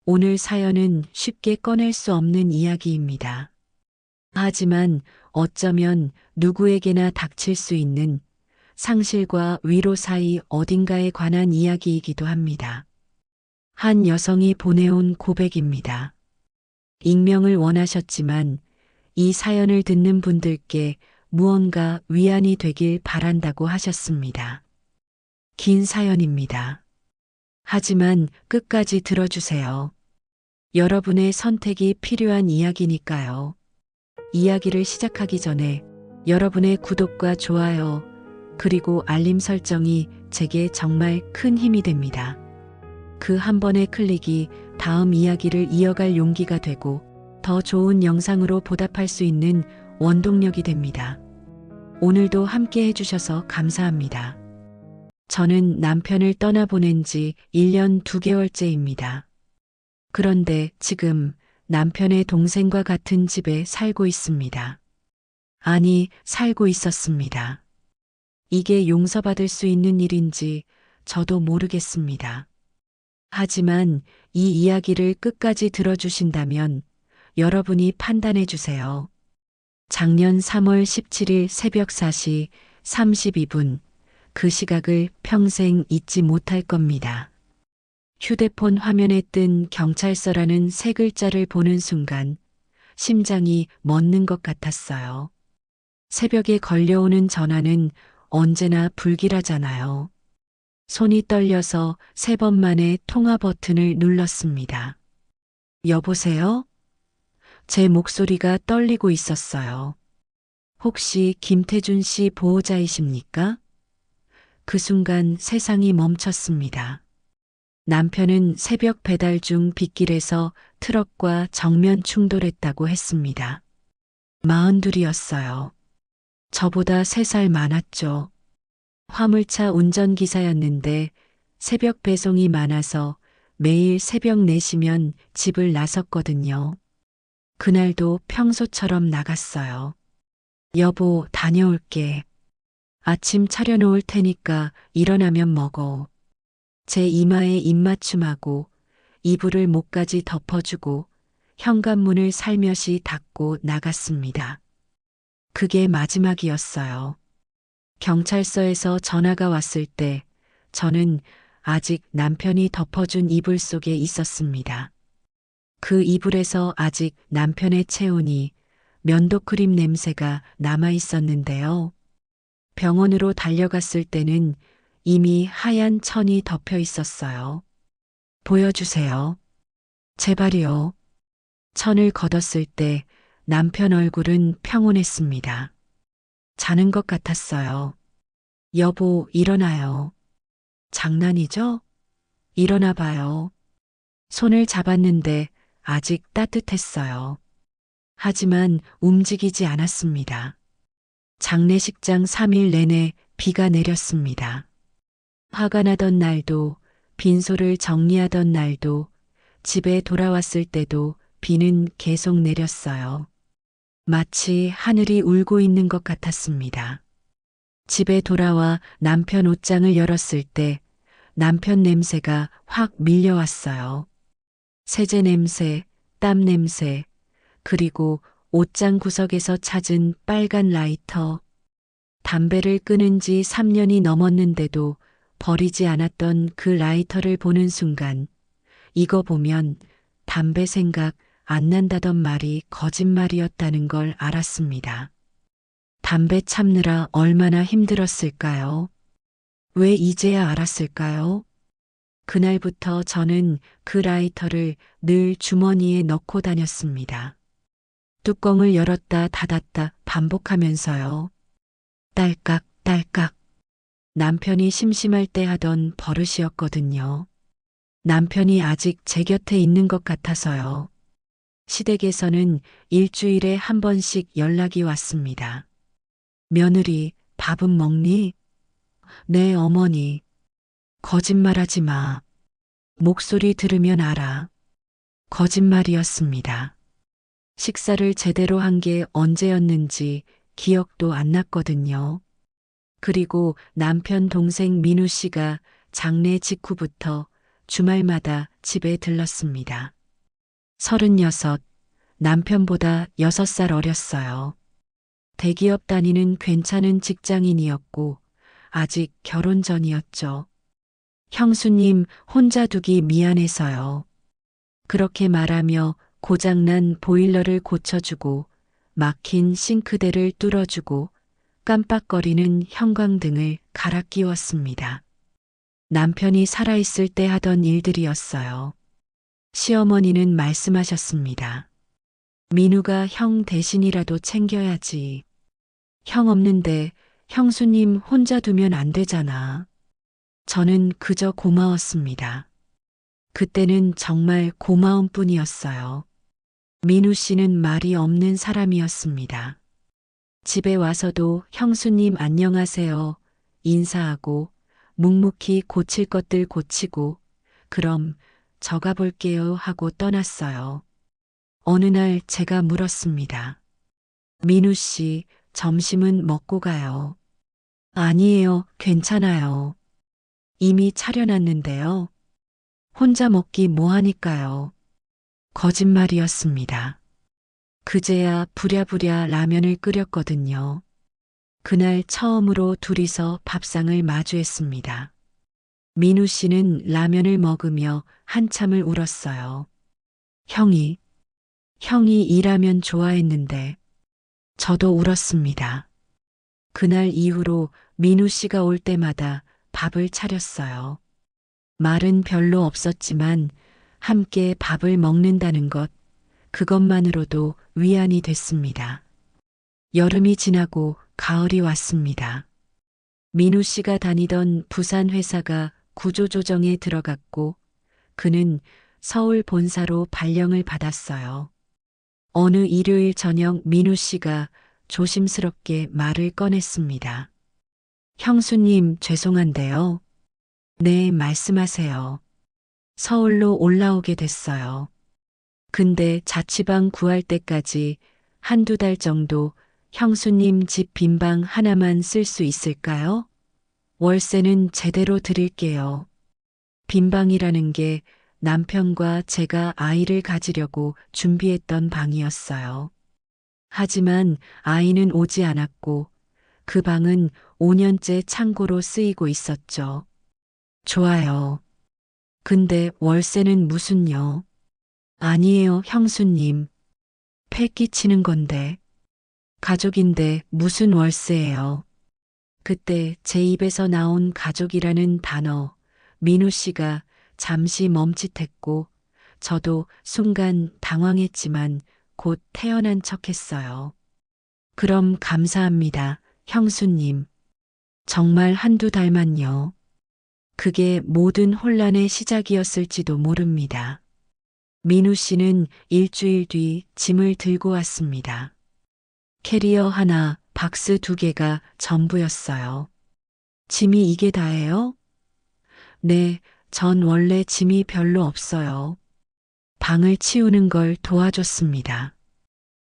오늘 사연은 쉽게 꺼낼 수 없는 이야기입니다. 하지만 어쩌면 누구에게나 닥칠 수 있는 상실과 위로 사이 어딘가에 관한 이야기이기도 합니다. 한 여성이 보내온 고백입니다. 익명을 원하셨지만 이 사연을 듣는 분들께 무언가 위안이 되길 바란다고 하셨습니다. 긴 사연입니다. 하지만 끝까지 들어주세요. 여러분의 선택이 필요한 이야기니까요. 이야기를 시작하기 전에 여러분의 구독과 좋아요, 그리고 알림 설정이 제게 정말 큰 힘이 됩니다. 그 한 번의 클릭이 다음 이야기를 이어갈 용기가 되고 더 좋은 영상으로 보답할 수 있는 원동력이 됩니다. 오늘도 함께 해주셔서 감사합니다. 저는 남편을 떠나보낸 지 1년 2개월째입니다. 그런데 지금 남편의 동생과 같은 집에 살고 있습니다. 아니, 살고 있었습니다. 이게 용서받을 수 있는 일인지 저도 모르겠습니다. 하지만 이 이야기를 끝까지 들어주신다면 여러분이 판단해 주세요. 작년 3월 17일 새벽 4시 32분, 그 시각을 평생 잊지 못할 겁니다. 휴대폰 화면에 뜬 경찰서라는 세 글자를 보는 순간 심장이 멎는 것 같았어요. 새벽에 걸려오는 전화는 언제나 불길하잖아요. 손이 떨려서 3번 만에 통화 버튼을 눌렀습니다. 여보세요? 제 목소리가 떨리고 있었어요. 혹시 김태준 씨 보호자이십니까? 그 순간 세상이 멈췄습니다. 남편은 새벽 배달 중 빗길에서 트럭과 정면 충돌했다고 했습니다. 42이었어요. 저보다 3살 많았죠. 화물차 운전기사였는데 새벽 배송이 많아서 매일 새벽 4시면 집을 나섰거든요. 그날도 평소처럼 나갔어요. 여보, 다녀올게. 아침 차려놓을 테니까 일어나면 먹어. 제 이마에 입맞춤하고 이불을 목까지 덮어주고 현관문을 살며시 닫고 나갔습니다. 그게 마지막이었어요. 경찰서에서 전화가 왔을 때 저는 아직 남편이 덮어준 이불 속에 있었습니다. 그 이불에서 아직 남편의 체온이, 면도크림 냄새가 남아 있었는데요. 병원으로 달려갔을 때는 이미 하얀 천이 덮여 있었어요. 보여주세요. 제발이요. 천을 걷었을 때 남편 얼굴은 평온했습니다. 자는 것 같았어요. 여보, 일어나요. 장난이죠? 일어나 봐요. 손을 잡았는데 아직 따뜻했어요. 하지만 움직이지 않았습니다. 장례식장 3일 내내 비가 내렸습니다. 화가 나던 날도, 빈소를 정리하던 날도, 집에 돌아왔을 때도 비는 계속 내렸어요. 마치 하늘이 울고 있는 것 같았습니다. 집에 돌아와 남편 옷장을 열었을 때 남편 냄새가 확 밀려왔어요. 세제 냄새, 땀 냄새, 그리고 옷장 구석에서 찾은 빨간 라이터. 담배를 끊은 지 3년이 넘었는데도 버리지 않았던 그 라이터를 보는 순간 이거 보면 담배 생각 안 난다던 말이 거짓말이었다는 걸 알았습니다. 담배 참느라 얼마나 힘들었을까요? 왜 이제야 알았을까요? 그날부터 저는 그 라이터를 늘 주머니에 넣고 다녔습니다. 뚜껑을 열었다 닫았다 반복하면서요. 딸깍, 딸깍. 남편이 심심할 때 하던 버릇이었거든요. 남편이 아직 제 곁에 있는 것 같아서요. 시댁에서는 일주일에 한 번씩 연락이 왔습니다. 며느리, 밥은 먹니? 네, 어머니. 거짓말하지 마. 목소리 들으면 알아. 거짓말이었습니다. 식사를 제대로 한 게 언제였는지 기억도 안 났거든요. 그리고 남편 동생 민우 씨가 장례 직후부터 주말마다 집에 들렀습니다. 36, 남편보다 6살 어렸어요. 대기업 다니는 괜찮은 직장인이었고 아직 결혼 전이었죠. 형수님 혼자 두기 미안해서요. 그렇게 말하며 고장난 보일러를 고쳐주고 막힌 싱크대를 뚫어주고 깜빡거리는 형광등을 갈아 끼웠습니다. 남편이 살아있을 때 하던 일들이었어요. 시어머니는 말씀하셨습니다. 민우가 형 대신이라도 챙겨야지. 형 없는데 형수님 혼자 두면 안 되잖아. 저는 그저 고마웠습니다. 그때는 정말 고마움 뿐이었어요. 민우 씨는 말이 없는 사람이었습니다. 집에 와서도 형수님 안녕하세요 인사하고 묵묵히 고칠 것들 고치고 그럼 저 가볼게요 하고 떠났어요. 어느 날 제가 물었습니다. 민우 씨, 점심은 먹고 가요. 아니에요, 괜찮아요. 이미 차려놨는데요. 혼자 먹기 뭐하니까요. 거짓말이었습니다. 그제야 부랴부랴 라면을 끓였거든요. 그날 처음으로 둘이서 밥상을 마주했습니다. 민우 씨는 라면을 먹으며 한참을 울었어요. 형이 이 라면 좋아했는데 저도 울었습니다. 그날 이후로 민우 씨가 올 때마다 밥을 차렸어요. 말은 별로 없었지만 함께 밥을 먹는다는 것, 그것만으로도 위안이 됐습니다. 여름이 지나고 가을이 왔습니다. 민우 씨가 다니던 부산 회사가 구조조정에 들어갔고 그는 서울 본사로 발령을 받았어요. 어느 일요일 저녁 민우 씨가 조심스럽게 말을 꺼냈습니다. 형수님 죄송한데요. 네, 말씀하세요. 서울로 올라오게 됐어요. 근데 자취방 구할 때까지 한두 달 정도 형수님 집 빈방 하나만 쓸 수 있을까요? 월세는 제대로 드릴게요. 빈방이라는 게 남편과 제가 아이를 가지려고 준비했던 방이었어요. 하지만 아이는 오지 않았고 그 방은 5년째 창고로 쓰이고 있었죠. 좋아요. 근데 월세는 무슨요? 아니에요, 형수님. 패 끼치는 건데. 가족인데 무슨 월세예요. 그때 제 입에서 나온 가족이라는 단어, 민우 씨가 잠시 멈칫했고 저도 순간 당황했지만 곧 태어난 척했어요. 그럼 감사합니다, 형수님. 정말 한두 달만요. 그게 모든 혼란의 시작이었을지도 모릅니다. 민우 씨는 일주일 뒤 짐을 들고 왔습니다. 캐리어 하나, 박스 2개가 전부였어요. 짐이 이게 다예요? 네, 전 원래 짐이 별로 없어요. 방을 치우는 걸 도와줬습니다.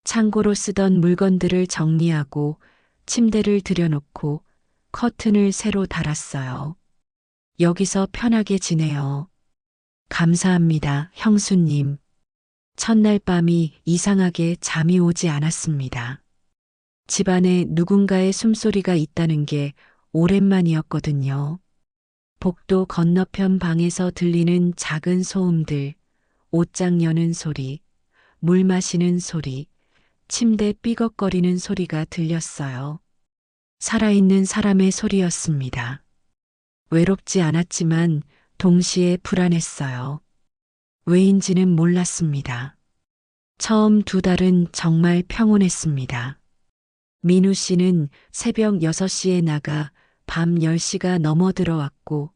창고로 쓰던 물건들을 정리하고 침대를 들여놓고 커튼을 새로 달았어요. 여기서 편하게 지내요. 감사합니다, 형수님. 첫날 밤이 이상하게 잠이 오지 않았습니다. 집안에 누군가의 숨소리가 있다는 게 오랜만이었거든요. 복도 건너편 방에서 들리는 작은 소음들, 옷장 여는 소리, 물 마시는 소리, 침대 삐걱거리는 소리가 들렸어요. 살아있는 사람의 소리였습니다. 외롭지 않았지만 동시에 불안했어요. 왜인지는 몰랐습니다. 처음 2달은 정말 평온했습니다. 민우 씨는 새벽 6시에 나가 밤 10시가 넘어 들어왔고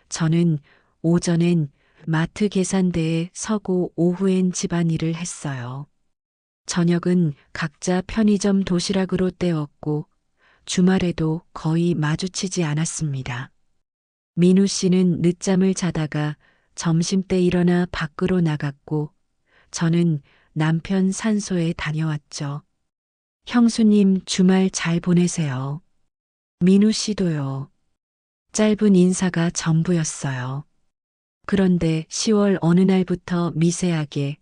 저는 오전엔 마트 계산대에 서고 오후엔 집안일을 했어요. 저녁은 각자 편의점 도시락으로 때웠고 주말에도 거의 마주치지 않았습니다. 민우 씨는 늦잠을 자다가 점심때 일어나 밖으로 나갔고 저는 남편 산소에 다녀왔죠. 형수님 주말 잘 보내세요. 민우 씨도요. 짧은 인사가 전부였어요. 그런데 10월 어느 날부터 미세하게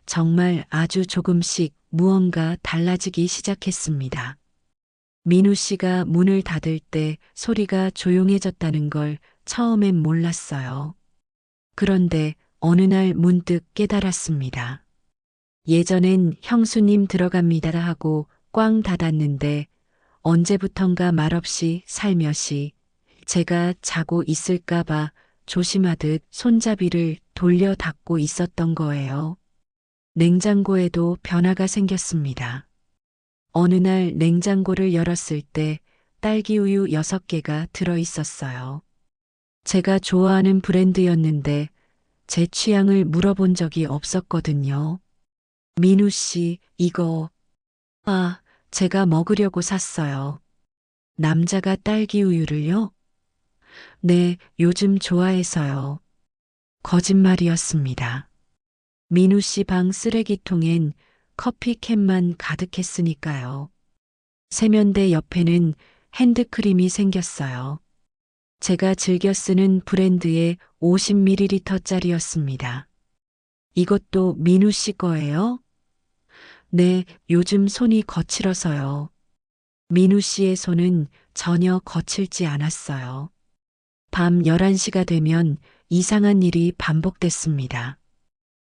정말 아주 조금씩 무언가 달라지기 시작했습니다. 민우 씨가 문을 닫을 때 소리가 조용해졌다는 걸 처음엔 몰랐어요. 그런데 어느 날 문득 깨달았습니다. 예전엔 형수님 들어갑니다 하고 꽝 닫았는데 언제부턴가 말없이 살며시 제가 자고 있을까봐 조심하듯 손잡이를 돌려 닫고 있었던 거예요. 냉장고에도 변화가 생겼습니다. 어느 날 냉장고를 열었을 때 딸기 우유 6개가 들어 있었어요. 제가 좋아하는 브랜드였는데 제 취향을 물어본 적이 없었거든요. 민우 씨, 이거, 제가 먹으려고 샀어요. 남자가 딸기 우유를요? 네, 요즘 좋아해서요. 거짓말이었습니다. 민우 씨 방 쓰레기통엔 커피캔만 가득했으니까요. 세면대 옆에는 핸드크림이 생겼어요. 제가 즐겨 쓰는 브랜드의 50ml짜리였습니다. 이것도 민우 씨 거예요? 네, 요즘 손이 거칠어서요. 민우 씨의 손은 전혀 거칠지 않았어요. 밤 11시가 되면 이상한 일이 반복됐습니다.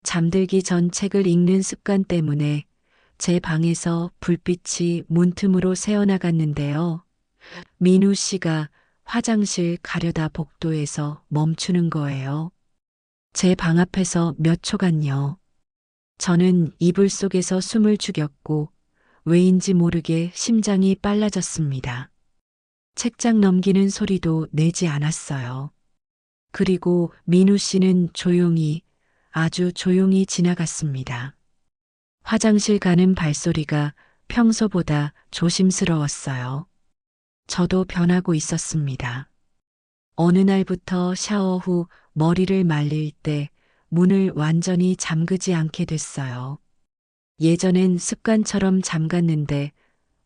잠들기 전 책을 읽는 습관 때문에 제 방에서 불빛이 문틈으로 새어나갔는데요. 민우 씨가 화장실 가려다 복도에서 멈추는 거예요. 제 방 앞에서 몇 초간요. 저는 이불 속에서 숨을 죽였고 왜인지 모르게 심장이 빨라졌습니다. 책장 넘기는 소리도 내지 않았어요. 그리고 민우 씨는 조용히, 아주 조용히 지나갔습니다. 화장실 가는 발소리가 평소보다 조심스러웠어요. 저도 변하고 있었습니다. 어느 날부터 샤워 후 머리를 말릴 때 문을 완전히 잠그지 않게 됐어요. 예전엔 습관처럼 잠갔는데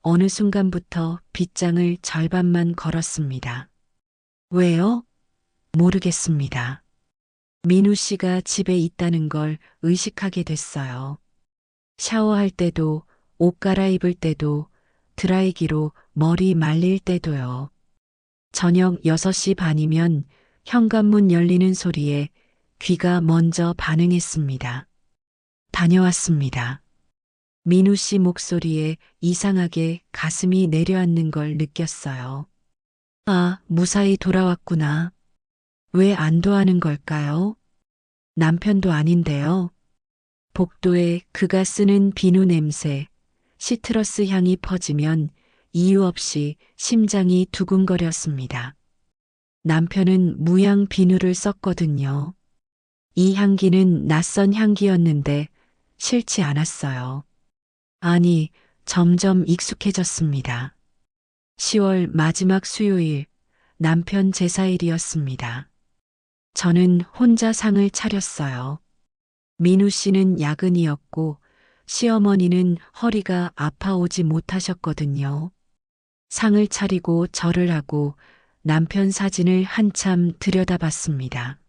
어느 순간부터 빗장을 절반만 걸었습니다. 왜요? 모르겠습니다. 민우 씨가 집에 있다는 걸 의식하게 됐어요. 샤워할 때도, 옷 갈아입을 때도, 드라이기로 머리 말릴 때도요. 저녁 6시 반이면 현관문 열리는 소리에 귀가 먼저 반응했습니다. 다녀왔습니다. 민우 씨 목소리에 이상하게 가슴이 내려앉는 걸 느꼈어요. 무사히 돌아왔구나. 왜 안도하는 걸까요? 남편도 아닌데요. 복도에 그가 쓰는 비누 냄새, 시트러스 향이 퍼지면 이유 없이 심장이 두근거렸습니다. 남편은 무향 비누를 썼거든요. 이 향기는 낯선 향기였는데 싫지 않았어요. 아니, 점점 익숙해졌습니다. 10월 마지막 수요일, 남편 제사일이었습니다. 저는 혼자 상을 차렸어요. 민우 씨는 야근이었고 시어머니는 허리가 아파오지 못하셨거든요. 상을 차리고 절을 하고 남편 사진을 한참 들여다봤습니다.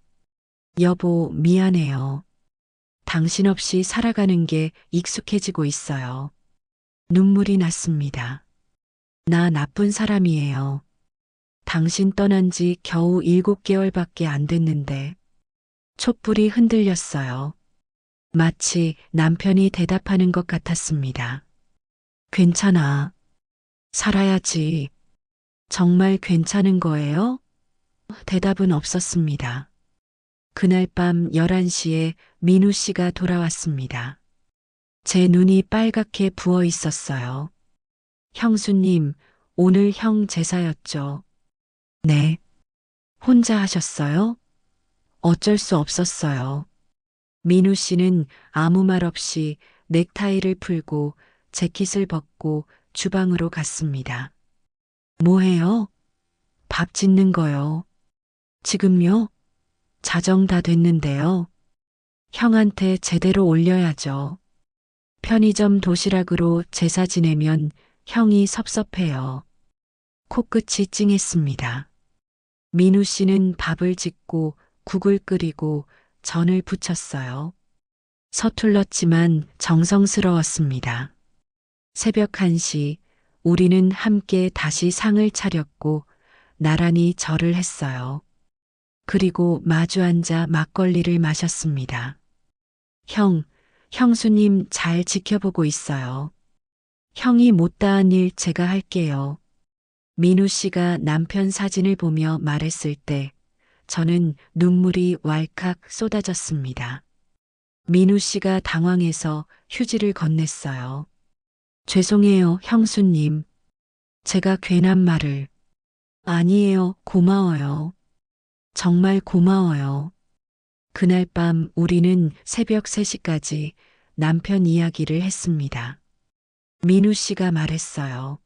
여보, 미안해요. 당신 없이 살아가는 게 익숙해지고 있어요. 눈물이 났습니다. 나 나쁜 사람이에요. 당신 떠난 지 겨우 7개월밖에 안 됐는데. 촛불이 흔들렸어요. 마치 남편이 대답하는 것 같았습니다. 괜찮아. 살아야지. 정말 괜찮은 거예요? 대답은 없었습니다. 그날 밤 11시에 민우 씨가 돌아왔습니다. 제 눈이 빨갛게 부어 있었어요. 형수님, 오늘 형 제사였죠. 네. 혼자 하셨어요? 어쩔 수 없었어요. 민우 씨는 아무 말 없이 넥타이를 풀고 재킷을 벗고 주방으로 갔습니다. 뭐해요? 밥 짓는 거요. 지금요? 자정 다 됐는데요. 형한테 제대로 올려야죠. 편의점 도시락으로 제사 지내면 형이 섭섭해요. 코끝이 찡했습니다. 민우 씨는 밥을 짓고 국을 끓이고 전을 부쳤어요. 서툴렀지만 정성스러웠습니다. 새벽 1시 우리는 함께 다시 상을 차렸고 나란히 절을 했어요. 그리고 마주 앉아 막걸리를 마셨습니다. 형수님 잘 지켜보고 있어요. 형이 못다한 일 제가 할게요. 민우 씨가 남편 사진을 보며 말했을 때 저는 눈물이 왈칵 쏟아졌습니다. 민우 씨가 당황해서 휴지를 건넸어요. 죄송해요, 형수님. 제가 괜한 말을. 아니에요, 고마워요. 정말 고마워요. 그날 밤 우리는 새벽 3시까지 남편 이야기를 했습니다. 민우 씨가 말했어요.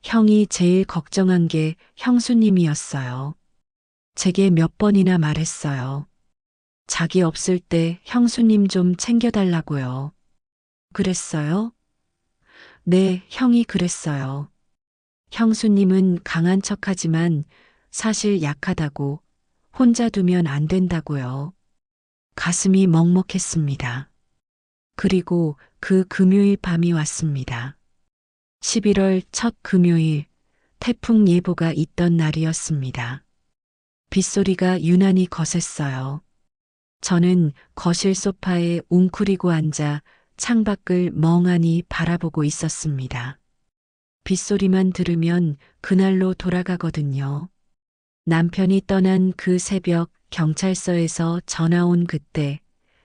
형이 제일 걱정한 게 형수님이었어요. 제게 몇 번이나 말했어요. 자기 없을 때 형수님 좀 챙겨달라고요. 그랬어요? 네, 형이 그랬어요. 형수님은 강한 척하지만 사실 약하다고, 혼자 두면 안 된다고요. 가슴이 먹먹했습니다. 그리고 그 금요일 밤이 왔습니다. 11월 첫 금요일, 태풍 예보가 있던 날이었습니다. 빗소리가 유난히 거셌어요. 저는 거실 소파에 웅크리고 앉아 창밖을 멍하니 바라보고 있었습니다. 빗소리만 들으면 그날로 돌아가거든요. 남편이 떠난 그 새벽 경찰서에서 전화 온 그때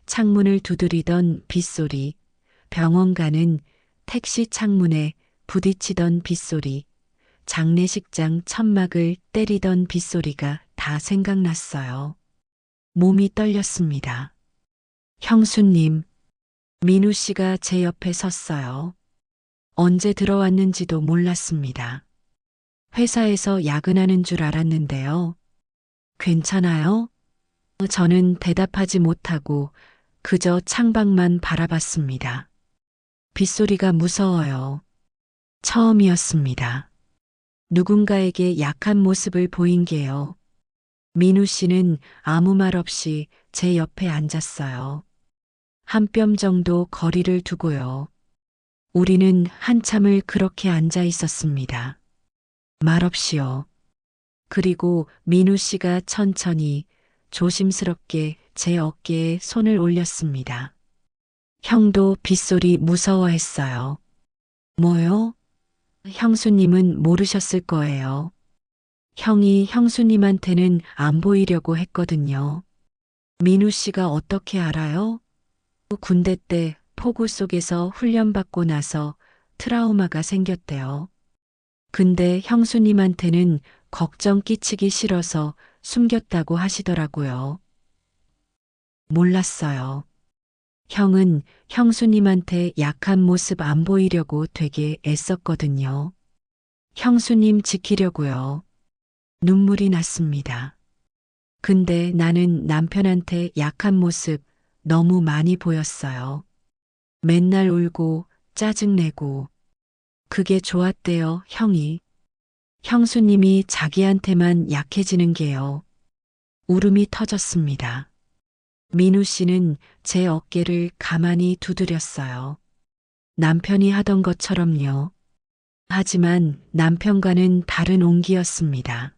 창문을 두드리던 빗소리, 병원 가는 택시 창문에 부딪히던 빗소리, 장례식장 천막을 때리던 빗소리가 다 생각났어요. 몸이 떨렸습니다. 형수님, 민우 씨가 제 옆에 섰어요. 언제 들어왔는지도 몰랐습니다. 회사에서 야근하는 줄 알았는데요. 괜찮아요? 저는 대답하지 못하고 그저 창밖만 바라봤습니다. 빗소리가 무서워요. 처음이었습니다. 누군가에게 약한 모습을 보인 게요. 민우 씨는 아무 말 없이 제 옆에 앉았어요. 한 뼘 정도 거리를 두고요. 우리는 한참을 그렇게 앉아 있었습니다. 말없이요. 그리고 민우 씨가 천천히 조심스럽게 제 어깨에 손을 올렸습니다. 형도 빗소리 무서워했어요. 뭐요? 형수님은 모르셨을 거예요. 형이 형수님한테는 안 보이려고 했거든요. 민우 씨가 어떻게 알아요? 군대 때 폭우 속에서 훈련받고 나서 트라우마가 생겼대요. 근데 형수님한테는 걱정 끼치기 싫어서 숨겼다고 하시더라고요. 몰랐어요. 형은 형수님한테 약한 모습 안 보이려고 되게 애썼거든요. 형수님 지키려고요. 눈물이 났습니다. 근데 나는 남편한테 약한 모습 너무 많이 보였어요. 맨날 울고 짜증내고. 그게 좋았대요, 형이. 형수님이 자기한테만 약해지는 게요. 울음이 터졌습니다. 민우 씨는 제 어깨를 가만히 두드렸어요. 남편이 하던 것처럼요. 하지만 남편과는 다른 온기였습니다.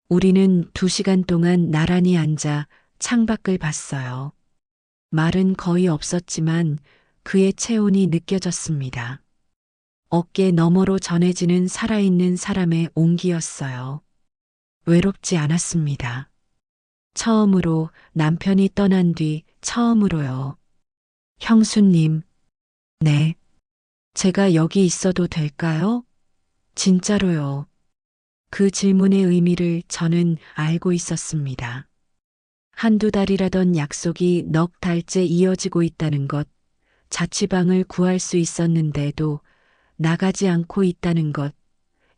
우리는 2시간 동안 나란히 앉아 창밖을 봤어요. 말은 거의 없었지만 그의 체온이 느껴졌습니다. 어깨 너머로 전해지는 살아있는 사람의 온기였어요. 외롭지 않았습니다. 처음으로 남편이 떠난 뒤 처음으로요. 형수님, 네. 제가 여기 있어도 될까요? 진짜로요. 그 질문의 의미를 저는 알고 있었습니다. 한두 달이라던 약속이 넉 달째 이어지고 있다는 것, 자취방을 구할 수 있었는데도 나가지 않고 있다는 것,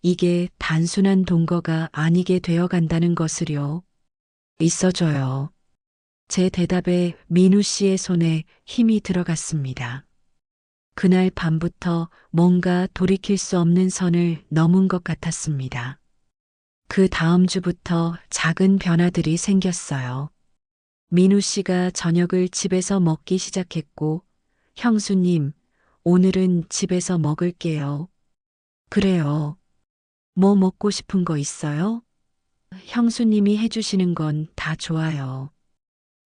이게 단순한 동거가 아니게 되어 간다는 것을요. 있어줘요. 제 대답에 민우 씨의 손에 힘이 들어갔습니다. 그날 밤부터 뭔가 돌이킬 수 없는 선을 넘은 것 같았습니다. 그 다음 주부터 작은 변화들이 생겼어요. 민우 씨가 저녁을 집에서 먹기 시작했고, 형수님, 오늘은 집에서 먹을게요. 그래요. 뭐 먹고 싶은 거 있어요? 형수님이 해주시는 건 다 좋아요.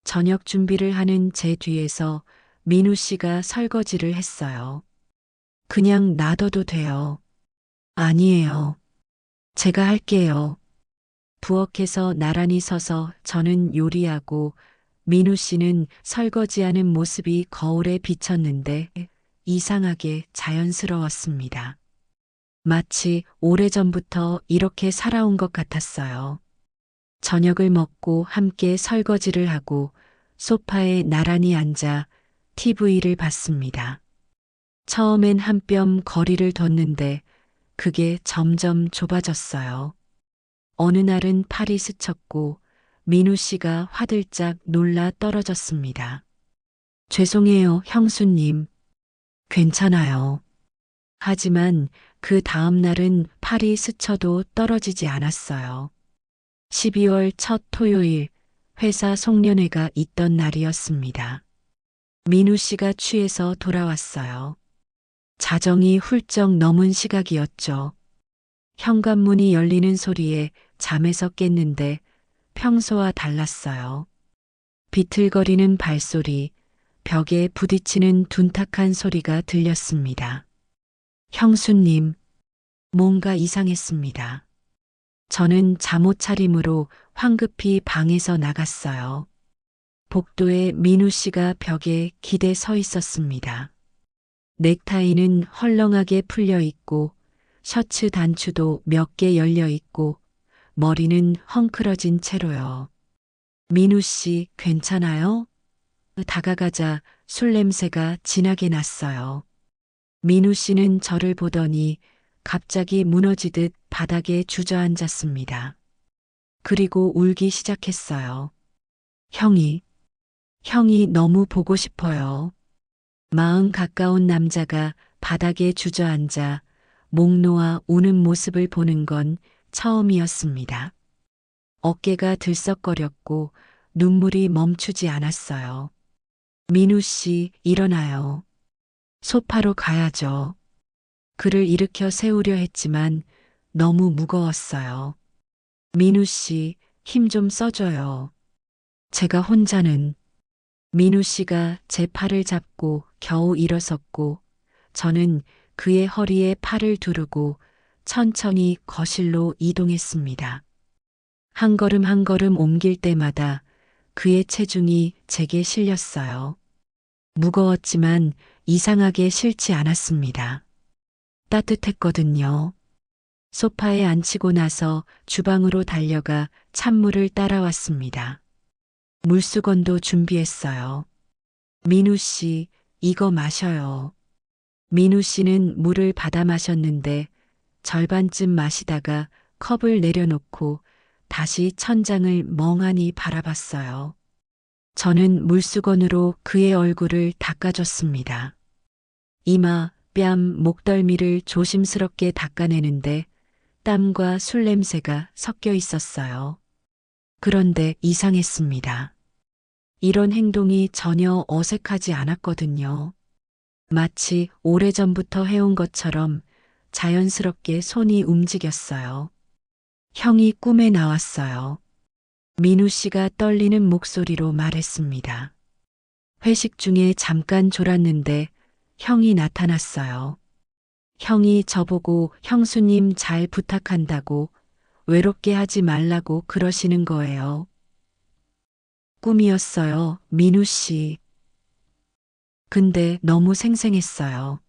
저녁 준비를 하는 제 뒤에서 민우 씨가 설거지를 했어요. 그냥 놔둬도 돼요. 아니에요. 제가 할게요. 부엌에서 나란히 서서 저는 요리하고 민우 씨는 설거지하는 모습이 거울에 비쳤는데 이상하게 자연스러웠습니다. 마치 오래전부터 이렇게 살아온 것 같았어요. 저녁을 먹고 함께 설거지를 하고 소파에 나란히 앉아 TV를 봤습니다. 처음엔 한 뼘 거리를 뒀는데 그게 점점 좁아졌어요. 어느 날은 팔이 스쳤고 민우 씨가 화들짝 놀라 떨어졌습니다. 죄송해요, 형수님. 괜찮아요. 하지만 그 다음 날은 팔이 스쳐도 떨어지지 않았어요. 12월 첫 토요일 회사 송년회가 있던 날이었습니다. 민우 씨가 취해서 돌아왔어요. 자정이 훌쩍 넘은 시각이었죠. 현관문이 열리는 소리에 잠에서 깼는데 평소와 달랐어요. 비틀거리는 발소리, 벽에 부딪히는 둔탁한 소리가 들렸습니다. 형수님, 뭔가 이상했습니다. 저는 잠옷 차림으로 황급히 방에서 나갔어요. 복도에 민우 씨가 벽에 기대 서 있었습니다. 넥타이는 헐렁하게 풀려 있고 셔츠 단추도 몇 개 열려 있고 머리는 헝클어진 채로요. 민우 씨, 괜찮아요? 다가가자 술 냄새가 진하게 났어요. 민우 씨는 저를 보더니 갑자기 무너지듯 바닥에 주저앉았습니다. 그리고 울기 시작했어요. 형이 너무 보고 싶어요. 마흔 가까운 남자가 바닥에 주저앉아 목 놓아 우는 모습을 보는 건 처음이었습니다. 어깨가 들썩거렸고 눈물이 멈추지 않았어요. 민우 씨, 일어나요. 소파로 가야죠. 그를 일으켜 세우려 했지만 너무 무거웠어요. 민우 씨, 힘 좀 써줘요. 제가 혼자는. 민우 씨가 제 팔을 잡고 겨우 일어섰고 저는 그의 허리에 팔을 두르고 천천히 거실로 이동했습니다. 한 걸음 한 걸음 옮길 때마다 그의 체중이 제게 실렸어요. 무거웠지만 이상하게 싫지 않았습니다. 따뜻했거든요. 소파에 앉히고 나서 주방으로 달려가 찬물을 따라왔습니다. 물수건도 준비했어요. 민우 씨, 이거 마셔요. 민우 씨는 물을 받아 마셨는데 절반쯤 마시다가 컵을 내려놓고 다시 천장을 멍하니 바라봤어요. 저는 물수건으로 그의 얼굴을 닦아줬습니다. 이마, 뺨, 목덜미를 조심스럽게 닦아내는데 땀과 술 냄새가 섞여 있었어요. 그런데 이상했습니다. 이런 행동이 전혀 어색하지 않았거든요. 마치 오래전부터 해온 것처럼 자연스럽게 손이 움직였어요. 형이 꿈에 나왔어요. 민우 씨가 떨리는 목소리로 말했습니다. 회식 중에 잠깐 졸았는데 형이 나타났어요. 형이 저보고 형수님 잘 부탁한다고 외롭게 하지 말라고 그러시는 거예요. 꿈이었어요, 민우 씨. 근데 너무 생생했어요.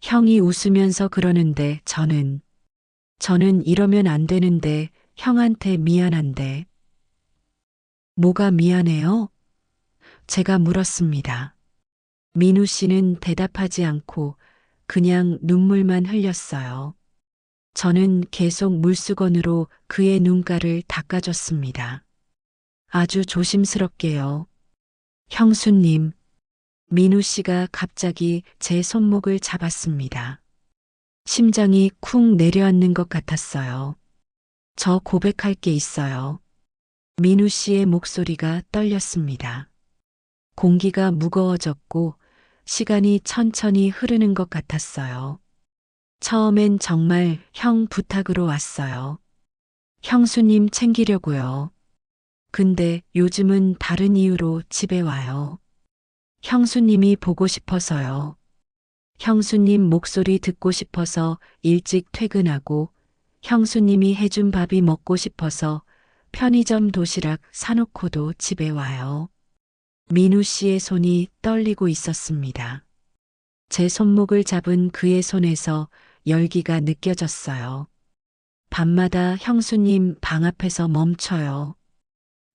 형이 웃으면서 그러는데 저는 이러면 안 되는데 형한테 미안한데. 뭐가 미안해요? 제가 물었습니다. 민우 씨는 대답하지 않고 그냥 눈물만 흘렸어요. 저는 계속 물수건으로 그의 눈가를 닦아줬습니다. 아주 조심스럽게요. 형수님, 민우 씨가 갑자기 제 손목을 잡았습니다. 심장이 쿵 내려앉는 것 같았어요. 저 고백할 게 있어요. 민우 씨의 목소리가 떨렸습니다. 공기가 무거워졌고 시간이 천천히 흐르는 것 같았어요. 처음엔 정말 형 부탁으로 왔어요. 형수님 챙기려고요. 근데 요즘은 다른 이유로 집에 와요. 형수님이 보고 싶어서요. 형수님 목소리 듣고 싶어서 일찍 퇴근하고 형수님이 해준 밥이 먹고 싶어서 편의점 도시락 사놓고도 집에 와요. 민우 씨의 손이 떨리고 있었습니다. 제 손목을 잡은 그의 손에서 열기가 느껴졌어요. 밤마다 형수님 방 앞에서 멈춰요.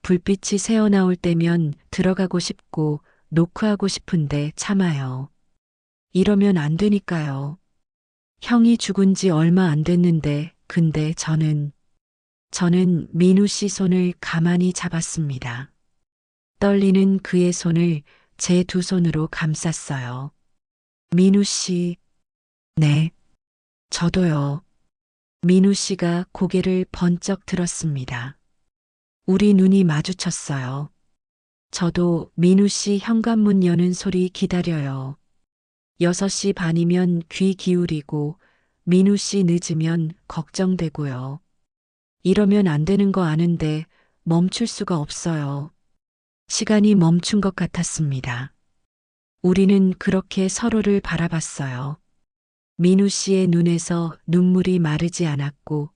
불빛이 새어나올 때면 들어가고 싶고 노크하고 싶은데 참아요. 이러면 안 되니까요. 형이 죽은 지 얼마 안 됐는데 근데 저는 민우 씨 손을 가만히 잡았습니다. 떨리는 그의 손을 제 두 손으로 감쌌어요. 민우 씨, 네, 저도요. 민우 씨가 고개를 번쩍 들었습니다. 우리 눈이 마주쳤어요. 저도 민우 씨 현관문 여는 소리 기다려요. 6시 반이면 귀 기울이고 민우 씨 늦으면 걱정되고요. 이러면 안 되는 거 아는데 멈출 수가 없어요. 시간이 멈춘 것 같았습니다. 우리는 그렇게 서로를 바라봤어요. 민우 씨의 눈에서 눈물이 마르지 않았고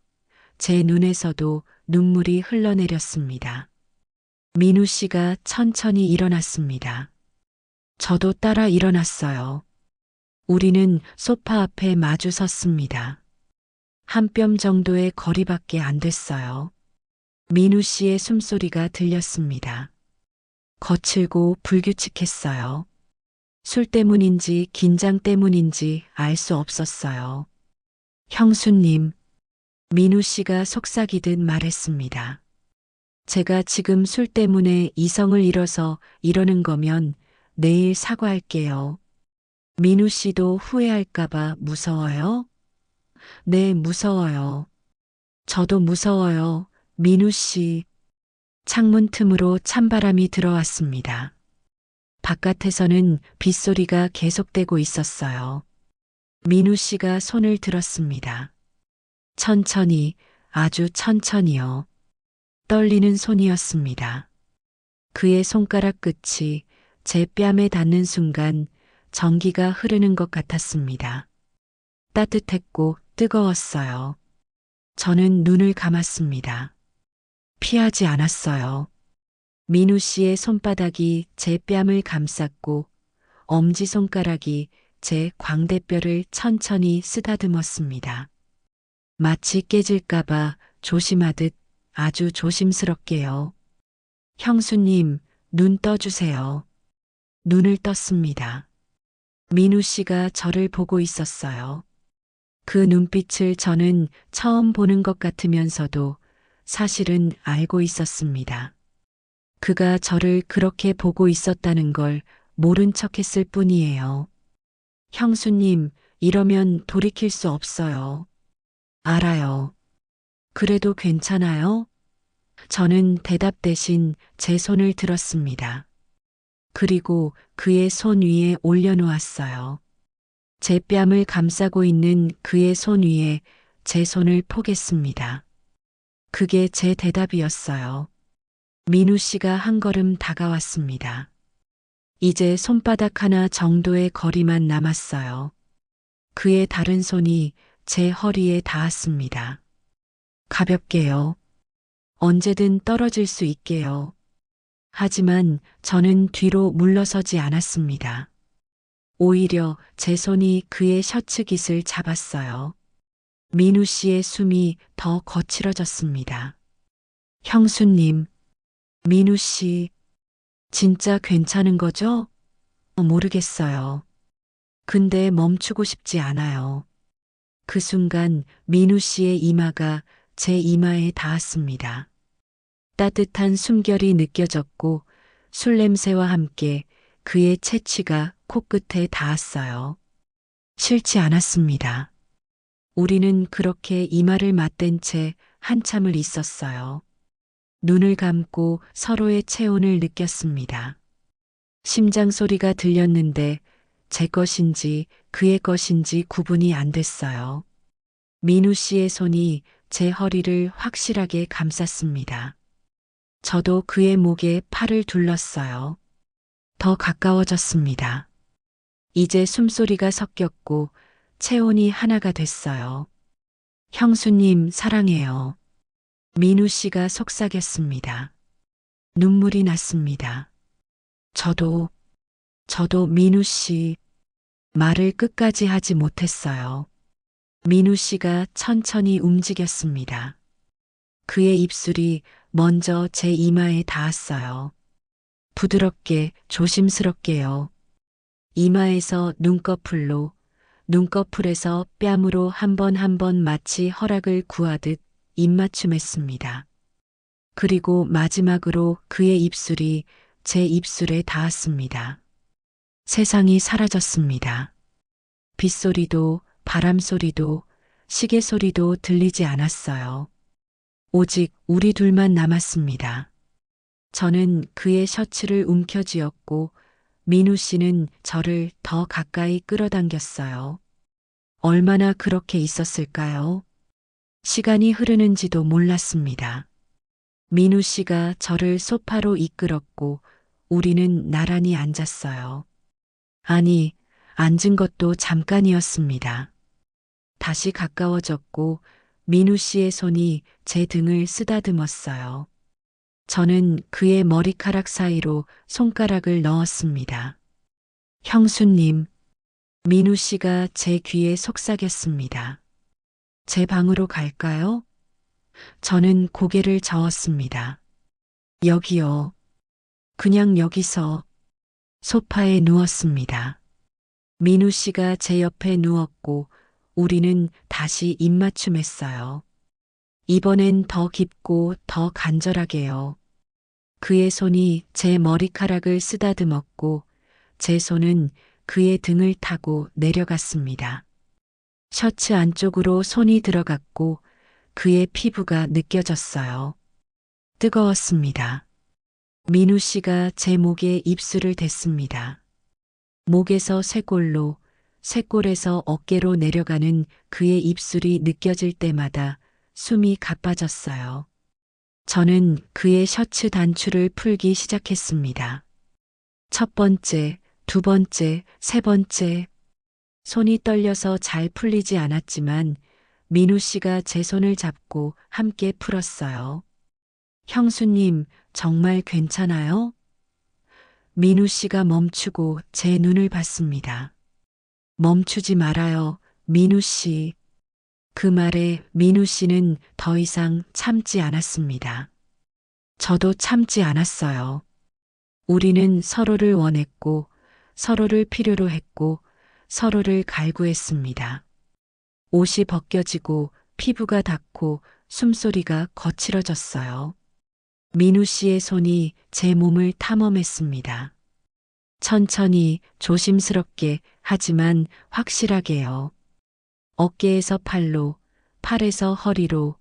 제 눈에서도 눈물이 흘러내렸습니다. 민우 씨가 천천히 일어났습니다. 저도 따라 일어났어요. 우리는 소파 앞에 마주 섰습니다. 한 뼘 정도의 거리밖에 안 됐어요. 민우 씨의 숨소리가 들렸습니다. 거칠고 불규칙했어요. 술 때문인지 긴장 때문인지 알 수 없었어요. 형수님, 민우 씨가 속삭이듯 말했습니다. 제가 지금 술 때문에 이성을 잃어서 이러는 거면 내일 사과할게요. 민우 씨도 후회할까봐 무서워요? 네, 무서워요. 저도 무서워요. 민우 씨. 창문 틈으로 찬바람이 들어왔습니다. 바깥에서는 빗소리가 계속되고 있었어요. 민우 씨가 손을 들었습니다. 천천히, 아주 천천히요. 떨리는 손이었습니다. 그의 손가락 끝이 제 뺨에 닿는 순간 전기가 흐르는 것 같았습니다. 따뜻했고 뜨거웠어요. 저는 눈을 감았습니다. 피하지 않았어요. 민우 씨의 손바닥이 제 뺨을 감쌌고 엄지손가락이 제 광대뼈를 천천히 쓰다듬었습니다. 마치 깨질까봐 조심하듯 아주 조심스럽게요. 형수님, 눈 떠주세요. 눈을 떴습니다. 민우 씨가 저를 보고 있었어요. 그 눈빛을 저는 처음 보는 것 같으면서도 사실은 알고 있었습니다. 그가 저를 그렇게 보고 있었다는 걸 모른 척 했을 뿐이에요. 형수님, 이러면 돌이킬 수 없어요. 알아요. 그래도 괜찮아요? 저는 대답 대신 제 손을 들었습니다. 그리고 그의 손 위에 올려놓았어요. 제 뺨을 감싸고 있는 그의 손 위에 제 손을 포겠습니다. 그게 제 대답이었어요. 민우 씨가 한 걸음 다가왔습니다. 이제 손바닥 하나 정도의 거리만 남았어요. 그의 다른 손이 제 허리에 닿았습니다. 가볍게요. 언제든 떨어질 수 있게요. 하지만 저는 뒤로 물러서지 않았습니다. 오히려 제 손이 그의 셔츠 깃을 잡았어요. 민우 씨의 숨이 더 거칠어졌습니다. 형수님, 민우 씨, 진짜 괜찮은 거죠? 모르겠어요. 근데 멈추고 싶지 않아요. 그 순간 민우 씨의 이마가 제 이마에 닿았습니다. 따뜻한 숨결이 느껴졌고 술 냄새와 함께 그의 채취가 코끝에 닿았어요. 싫지 않았습니다. 우리는 그렇게 이마를 맞댄 채 한참을 있었어요. 눈을 감고 서로의 체온을 느꼈습니다. 심장 소리가 들렸는데 제 것인지 그의 것인지 구분이 안 됐어요. 민우 씨의 손이 제 허리를 확실하게 감쌌습니다. 저도 그의 목에 팔을 둘렀어요. 더 가까워졌습니다. 이제 숨소리가 섞였고 체온이 하나가 됐어요. 형수님 사랑해요. 민우 씨가 속삭였습니다. 눈물이 났습니다. 저도 민우 씨 말을 끝까지 하지 못했어요. 민우 씨가 천천히 움직였습니다. 그의 입술이 먼저 제 이마에 닿았어요. 부드럽게 조심스럽게요. 이마에서 눈꺼풀로, 눈꺼풀에서 뺨으로 한 번 한 번 마치 허락을 구하듯 입맞춤했습니다. 그리고 마지막으로 그의 입술이 제 입술에 닿았습니다. 세상이 사라졌습니다. 빗소리도 바람소리도 시계소리도 들리지 않았어요. 오직 우리 둘만 남았습니다. 저는 그의 셔츠를 움켜쥐었고 민우 씨는 저를 더 가까이 끌어당겼어요. 얼마나 그렇게 있었을까요? 시간이 흐르는지도 몰랐습니다. 민우 씨가 저를 소파로 이끌었고 우리는 나란히 앉았어요. 아니, 앉은 것도 잠깐이었습니다. 다시 가까워졌고 민우 씨의 손이 제 등을 쓰다듬었어요. 저는 그의 머리카락 사이로 손가락을 넣었습니다. 형수님, 민우 씨가 제 귀에 속삭였습니다. 제 방으로 갈까요? 저는 고개를 저었습니다. 여기요. 그냥 여기서 소파에 누웠습니다. 민우 씨가 제 옆에 누웠고 우리는 다시 입맞춤했어요. 이번엔 더 깊고 더 간절하게요. 그의 손이 제 머리카락을 쓰다듬었고 제 손은 그의 등을 타고 내려갔습니다. 셔츠 안쪽으로 손이 들어갔고 그의 피부가 느껴졌어요. 뜨거웠습니다. 민우 씨가 제 목에 입술을 댔습니다. 목에서 쇄골로, 쇄골에서 어깨로 내려가는 그의 입술이 느껴질 때마다 숨이 가빠졌어요. 저는 그의 셔츠 단추를 풀기 시작했습니다. 첫 번째, 두 번째, 세 번째. 손이 떨려서 잘 풀리지 않았지만 민우 씨가 제 손을 잡고 함께 풀었어요. 형수님, 정말 괜찮아요? 민우 씨가 멈추고 제 눈을 봤습니다. 멈추지 말아요, 민우 씨. 그 말에 민우 씨는 더 이상 참지 않았습니다. 저도 참지 않았어요. 우리는 서로를 원했고, 서로를 필요로 했고, 서로를 갈구했습니다. 옷이 벗겨지고, 피부가 닿고, 숨소리가 거칠어졌어요. 민우 씨의 손이 제 몸을 탐험했습니다. 천천히, 조심스럽게, 하지만 확실하게요. 어깨에서 팔로, 팔에서 허리로,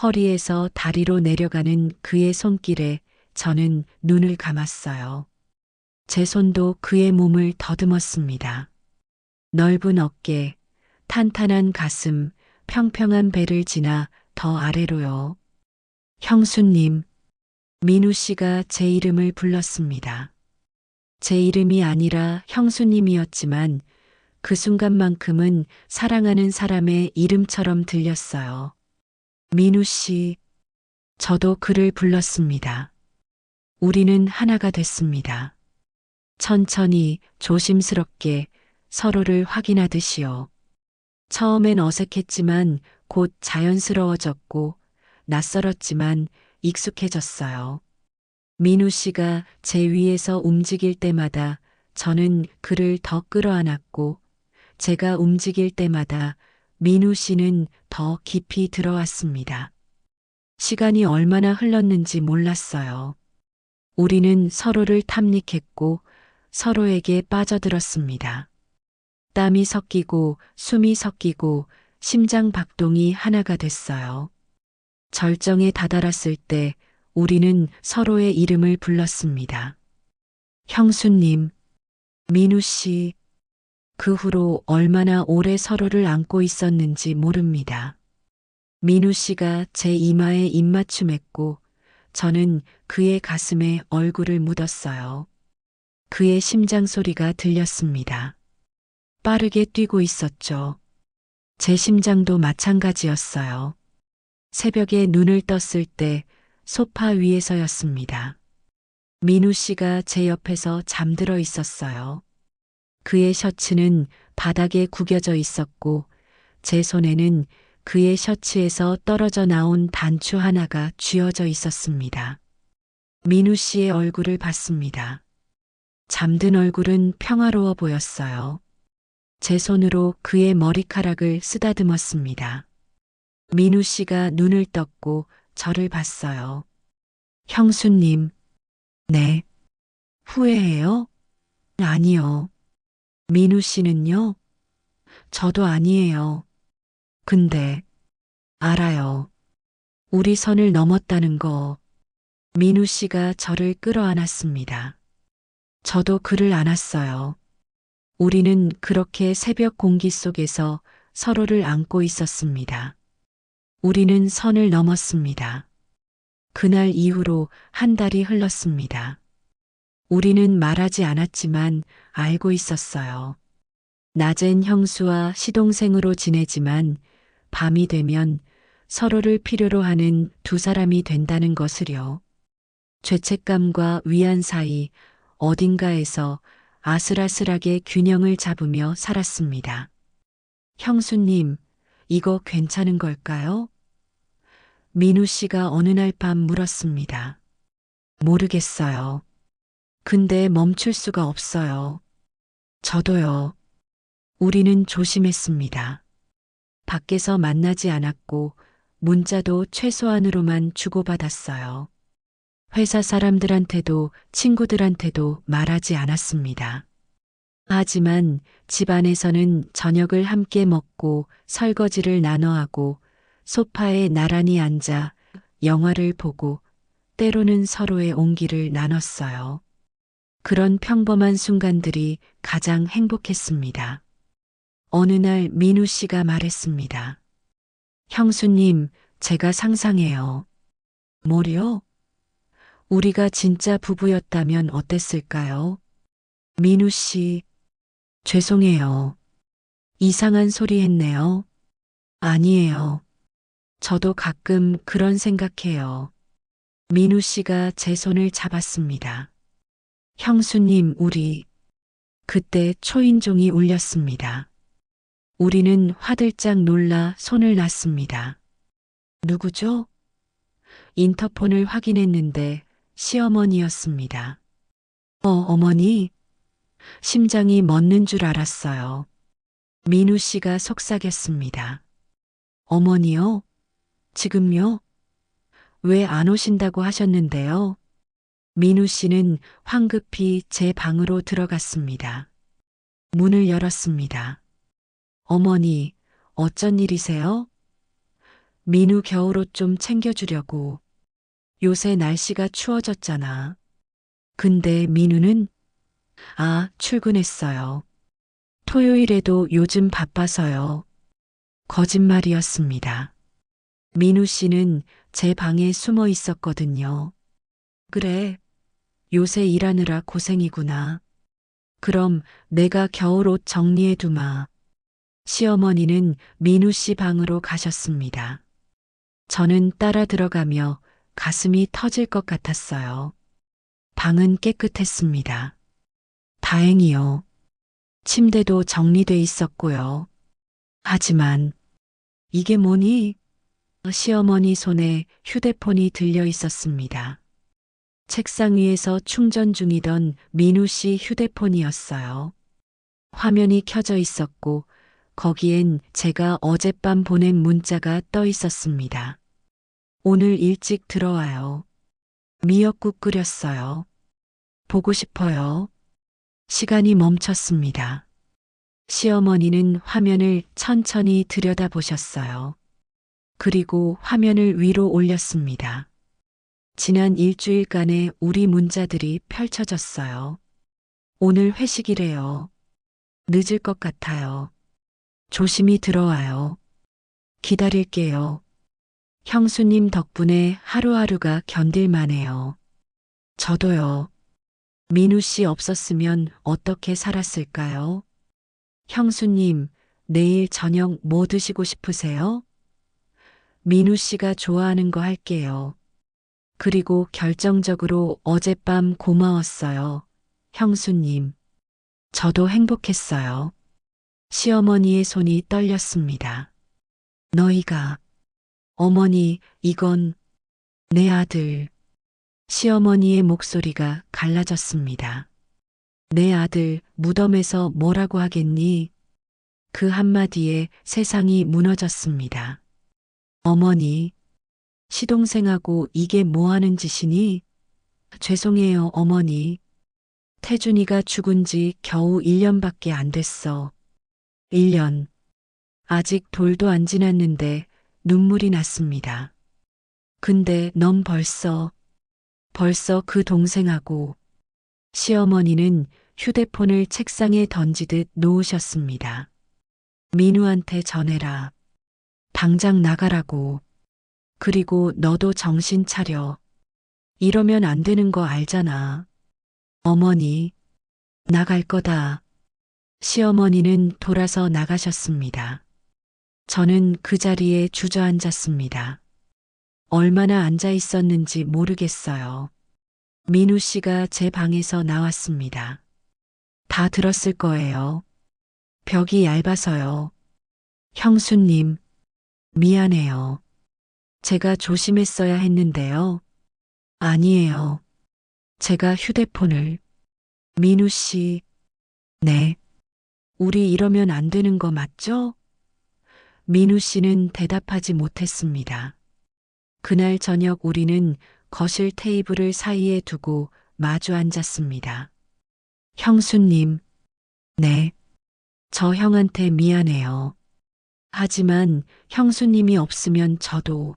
허리에서 다리로 내려가는 그의 손길에 저는 눈을 감았어요. 제 손도 그의 몸을 더듬었습니다. 넓은 어깨, 탄탄한 가슴, 평평한 배를 지나 더 아래로요. 형수님, 민우 씨가 제 이름을 불렀습니다. 제 이름이 아니라 형수님이었지만 그 순간만큼은 사랑하는 사람의 이름처럼 들렸어요. 민우 씨, 저도 그를 불렀습니다. 우리는 하나가 됐습니다. 천천히, 조심스럽게 서로를 확인하듯이요. 처음엔 어색했지만 곧 자연스러워졌고 낯설었지만 익숙해졌어요. 민우 씨가 제 위에서 움직일 때마다 저는 그를 더 끌어안았고 제가 움직일 때마다 민우 씨는 더 깊이 들어왔습니다. 시간이 얼마나 흘렀는지 몰랐어요. 우리는 서로를 탐닉했고 서로에게 빠져들었습니다. 땀이 섞이고 숨이 섞이고 심장 박동이 하나가 됐어요. 절정에 다다랐을 때 우리는 서로의 이름을 불렀습니다. 형수님, 민우 씨. 그 후로 얼마나 오래 서로를 안고 있었는지 모릅니다. 민우 씨가 제 이마에 입맞춤했고 저는 그의 가슴에 얼굴을 묻었어요. 그의 심장 소리가 들렸습니다. 빠르게 뛰고 있었죠. 제 심장도 마찬가지였어요. 새벽에 눈을 떴을 때 소파 위에서였습니다. 민우 씨가 제 옆에서 잠들어 있었어요. 그의 셔츠는 바닥에 구겨져 있었고 제 손에는 그의 셔츠에서 떨어져 나온 단추 하나가 쥐어져 있었습니다. 민우 씨의 얼굴을 봤습니다. 잠든 얼굴은 평화로워 보였어요. 제 손으로 그의 머리카락을 쓰다듬었습니다. 민우 씨가 눈을 떴고 저를 봤어요. 형수님, 네. 후회해요? 아니요. 민우 씨는요? 저도 아니에요. 근데, 알아요. 우리 선을 넘었다는 거. 민우 씨가 저를 끌어안았습니다. 저도 그를 안았어요. 우리는 그렇게 새벽 공기 속에서 서로를 안고 있었습니다. 우리는 선을 넘었습니다. 그날 이후로 한 달이 흘렀습니다. 우리는 말하지 않았지만 알고 있었어요. 낮엔 형수와 시동생으로 지내지만 밤이 되면 서로를 필요로 하는 두 사람이 된다는 것을요. 죄책감과 위안 사이 어딘가에서 아슬아슬하게 균형을 잡으며 살았습니다. 형수님, 이거 괜찮은 걸까요? 민우 씨가 어느 날 밤 물었습니다. 모르겠어요. 근데 멈출 수가 없어요. 저도요. 우리는 조심했습니다. 밖에서 만나지 않았고 문자도 최소한으로만 주고받았어요. 회사 사람들한테도 친구들한테도 말하지 않았습니다. 하지만 집안에서는 저녁을 함께 먹고 설거지를 나눠 하고 소파에 나란히 앉아 영화를 보고 때로는 서로의 온기를 나눴어요. 그런 평범한 순간들이 가장 행복했습니다. 어느 날 민우 씨가 말했습니다. 형수님, 제가 상상해요. 뭐요? 우리가 진짜 부부였다면 어땠을까요? 민우 씨, 죄송해요. 이상한 소리 했네요. 아니에요. 저도 가끔 그런 생각해요. 민우 씨가 제 손을 잡았습니다. 형수님, 우리. 그때 초인종이 울렸습니다. 우리는 화들짝 놀라 손을 놨습니다. 누구죠? 인터폰을 확인했는데 시어머니였습니다. 어머니? 심장이 멎는 줄 알았어요. 민우 씨가 속삭였습니다. 어머니요? 지금요? 왜 안 오신다고 하셨는데요? 민우 씨는 황급히 제 방으로 들어갔습니다. 문을 열었습니다. 어머니, 어쩐 일이세요? 민우 겨울옷 좀 챙겨주려고. 요새 날씨가 추워졌잖아. 근데 민우는 출근했어요. 토요일에도 요즘 바빠서요. 거짓말이었습니다. 민우 씨는 제 방에 숨어 있었거든요. 그래, 요새 일하느라 고생이구나. 그럼 내가 겨울옷 정리해 두마. 시어머니는 민우 씨 방으로 가셨습니다. 저는 따라 들어가며 가슴이 터질 것 같았어요. 방은 깨끗했습니다. 다행이요. 침대도 정리돼 있었고요. 하지만 이게 뭐니? 시어머니 손에 휴대폰이 들려 있었습니다. 책상 위에서 충전 중이던 민우 씨 휴대폰이었어요. 화면이 켜져 있었고 거기엔 제가 어젯밤 보낸 문자가 떠 있었습니다. 오늘 일찍 들어와요. 미역국 끓였어요. 보고 싶어요. 시간이 멈췄습니다. 시어머니는 화면을 천천히 들여다보셨어요. 그리고 화면을 위로 올렸습니다. 지난 일주일간의 우리 문자들이 펼쳐졌어요. 오늘 회식이래요. 늦을 것 같아요. 조심히 들어와요. 기다릴게요. 형수님 덕분에 하루하루가 견딜만해요. 저도요. 민우 씨 없었으면 어떻게 살았을까요? 형수님, 내일 저녁 뭐 드시고 싶으세요? 민우 씨가 좋아하는 거 할게요. 그리고 결정적으로 어젯밤 고마웠어요. 형수님. 저도 행복했어요. 시어머니의 손이 떨렸습니다. 너희가, 어머니, 이건 내 아들. 시어머니의 목소리가 갈라졌습니다. 내 아들 무덤에서 뭐라고 하겠니? 그 한마디에 세상이 무너졌습니다. 어머니, 시동생하고 이게 뭐 하는 짓이니? 죄송해요, 어머니. 태준이가 죽은 지 겨우 1년밖에 안 됐어. 1년. 아직 돌도 안 지났는데 눈물이 났습니다. 근데 넌 벌써 그 동생하고 시어머니는 휴대폰을 책상에 던지듯 놓으셨습니다. 민우한테 전해라. 당장 나가라고. 그리고 너도 정신 차려. 이러면 안 되는 거 알잖아. 어머니, 나갈 거다. 시어머니는 돌아서 나가셨습니다. 저는 그 자리에 주저앉았습니다. 얼마나 앉아 있었는지 모르겠어요. 민우 씨가 제 방에서 나왔습니다. 다 들었을 거예요. 벽이 얇아서요. 형수님, 미안해요. 제가 조심했어야 했는데요. 아니에요. 제가 휴대폰을. 민우 씨, 네. 우리 이러면 안 되는 거 맞죠? 민우 씨는 대답하지 못했습니다. 그날 저녁 우리는 거실 테이블을 사이에 두고 마주 앉았습니다. 형수님, 네. 저 형한테 미안해요. 하지만 형수님이 없으면 저도.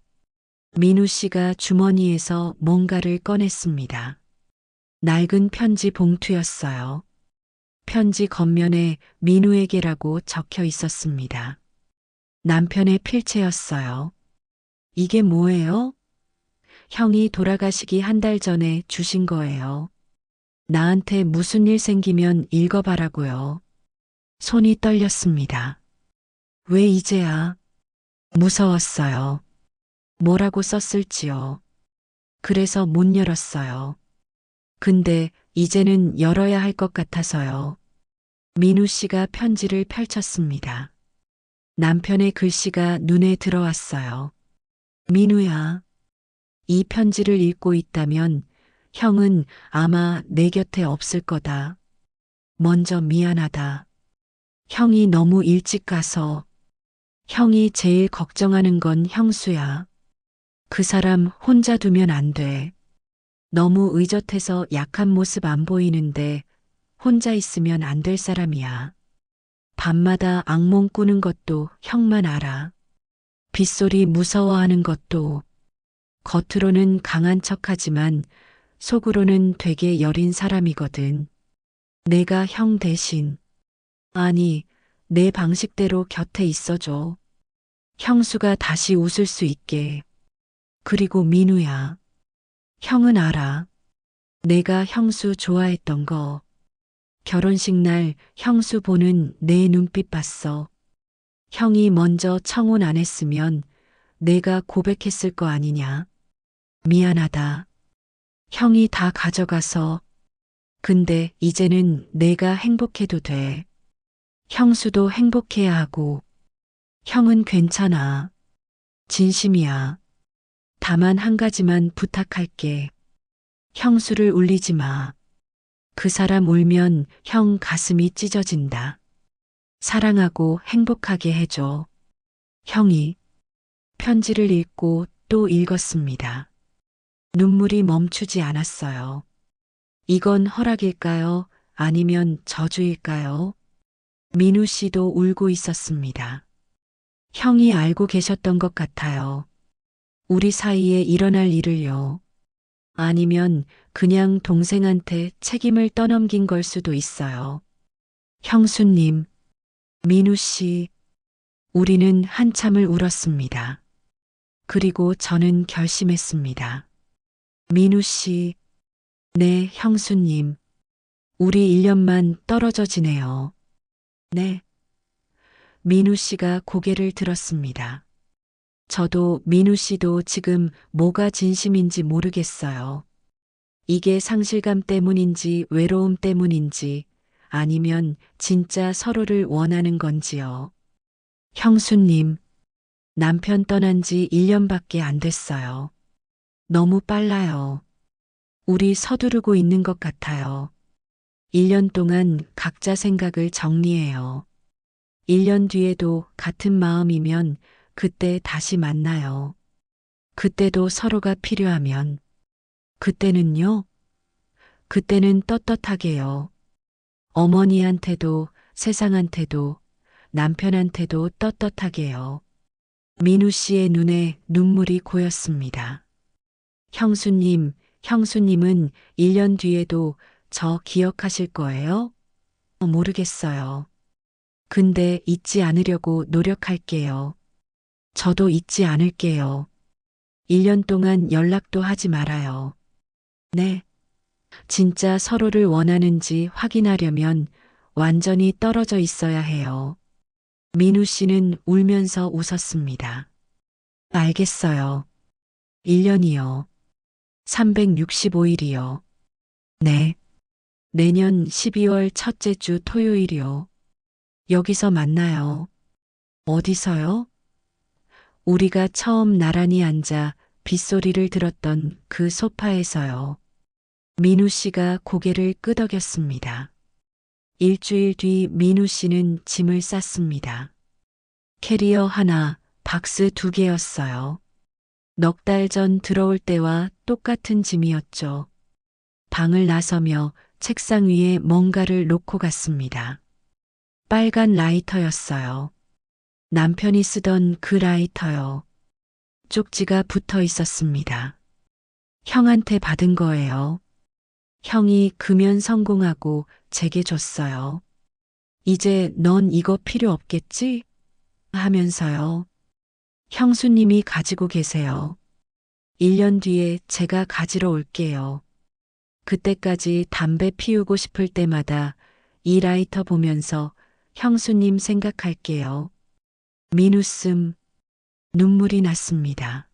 민우 씨가 주머니에서 뭔가를 꺼냈습니다. 낡은 편지 봉투였어요. 편지 겉면에 민우에게라고 적혀 있었습니다. 남편의 필체였어요. 이게 뭐예요? 형이 돌아가시기 한 달 전에 주신 거예요. 나한테 무슨 일 생기면 읽어봐라고요. 손이 떨렸습니다. 왜 이제야? 무서웠어요. 뭐라고 썼을지요. 그래서 못 열었어요. 근데 이제는 열어야 할 것 같아서요. 민우 씨가 편지를 펼쳤습니다. 남편의 글씨가 눈에 들어왔어요. 민우야, 이 편지를 읽고 있다면 형은 아마 내 곁에 없을 거다. 먼저 미안하다. 형이 너무 일찍 가서. 형이 제일 걱정하는 건 형수야. 그 사람 혼자 두면 안 돼. 너무 의젓해서 약한 모습 안 보이는데 혼자 있으면 안 될 사람이야. 밤마다 악몽 꾸는 것도 형만 알아. 빗소리 무서워하는 것도. 겉으로는 강한 척하지만 속으로는 되게 여린 사람이거든. 내가 형 대신, 아니, 내 방식대로 곁에 있어줘. 형수가 다시 웃을 수 있게. 그리고 민우야, 형은 알아. 내가 형수 좋아했던 거. 결혼식 날 형수 보는 내 눈빛 봤어. 형이 먼저 청혼 안 했으면 내가 고백했을 거 아니냐. 미안하다. 형이 다 가져가서. 근데 이제는 내가 행복해도 돼. 형수도 행복해야 하고. 형은 괜찮아. 진심이야. 다만 한 가지만 부탁할게. 형수를 울리지 마. 그 사람 울면 형 가슴이 찢어진다. 사랑하고 행복하게 해줘. 형이 편지를 읽고 또 읽었습니다. 눈물이 멈추지 않았어요. 이건 허락일까요? 아니면 저주일까요? 민우 씨도 울고 있었습니다. 형이 알고 계셨던 것 같아요. 우리 사이에 일어날 일을요. 아니면 그냥 동생한테 책임을 떠넘긴 걸 수도 있어요. 형수님, 민우 씨, 우리는 한참을 울었습니다. 그리고 저는 결심했습니다. 민우 씨, 네, 형수님, 우리 1년만 떨어져 지내요. 네. 민우 씨가 고개를 들었습니다. 저도 민우 씨도 지금 뭐가 진심인지 모르겠어요. 이게 상실감 때문인지 외로움 때문인지 아니면 진짜 서로를 원하는 건지요. 형수님, 남편 떠난 지 1년밖에 안 됐어요. 너무 빨라요. 우리 서두르고 있는 것 같아요. 1년 동안 각자 생각을 정리해요. 1년 뒤에도 같은 마음이면 그때 다시 만나요. 그때도 서로가 필요하면. 그때는요? 그때는 떳떳하게요. 어머니한테도 세상한테도 남편한테도 떳떳하게요. 민우 씨의 눈에 눈물이 고였습니다. 형수님, 형수님은 1년 뒤에도 저 기억하실 거예요? 모르겠어요. 근데 잊지 않으려고 노력할게요. 저도 잊지 않을게요. 1년 동안 연락도 하지 말아요. 네. 진짜 서로를 원하는지 확인하려면 완전히 떨어져 있어야 해요. 민우 씨는 울면서 웃었습니다. 알겠어요. 1년이요. 365일이요. 네. 내년 12월 첫째 주 토요일이요. 여기서 만나요. 어디서요? 우리가 처음 나란히 앉아 빗소리를 들었던 그 소파에서요. 민우 씨가 고개를 끄덕였습니다. 일주일 뒤 민우 씨는 짐을 쌌습니다. 캐리어 하나, 박스 2개였어요. 넉 달 전 들어올 때와 똑같은 짐이었죠. 방을 나서며 책상 위에 뭔가를 놓고 갔습니다. 빨간 라이터였어요. 남편이 쓰던 그 라이터요. 쪽지가 붙어 있었습니다. 형한테 받은 거예요. 형이 금연 성공하고 제게 줬어요. 이제 넌 이거 필요 없겠지? 하면서요. 형수님이 가지고 계세요. 1년 뒤에 제가 가지러 올게요. 그때까지 담배 피우고 싶을 때마다 이 라이터 보면서 형수님 생각할게요. 민우씀, 눈물이 났습니다.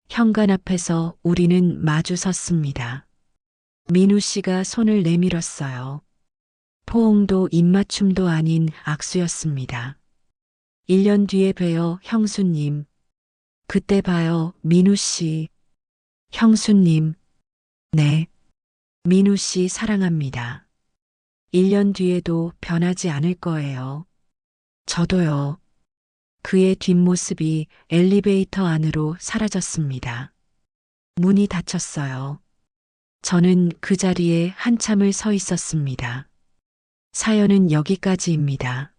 현관 앞에서 우리는 마주 섰습니다. 민우 씨가 손을 내밀었어요. 포옹도 입맞춤도 아닌 악수였습니다. 1년 뒤에 봬요, 형수님. 그때 봐요, 민우 씨. 형수님. 네. 민우 씨 사랑합니다. 1년 뒤에도 변하지 않을 거예요. 저도요. 그의 뒷모습이 엘리베이터 안으로 사라졌습니다. 문이 닫혔어요. 저는 그 자리에 한참을 서 있었습니다. 사연은 여기까지입니다.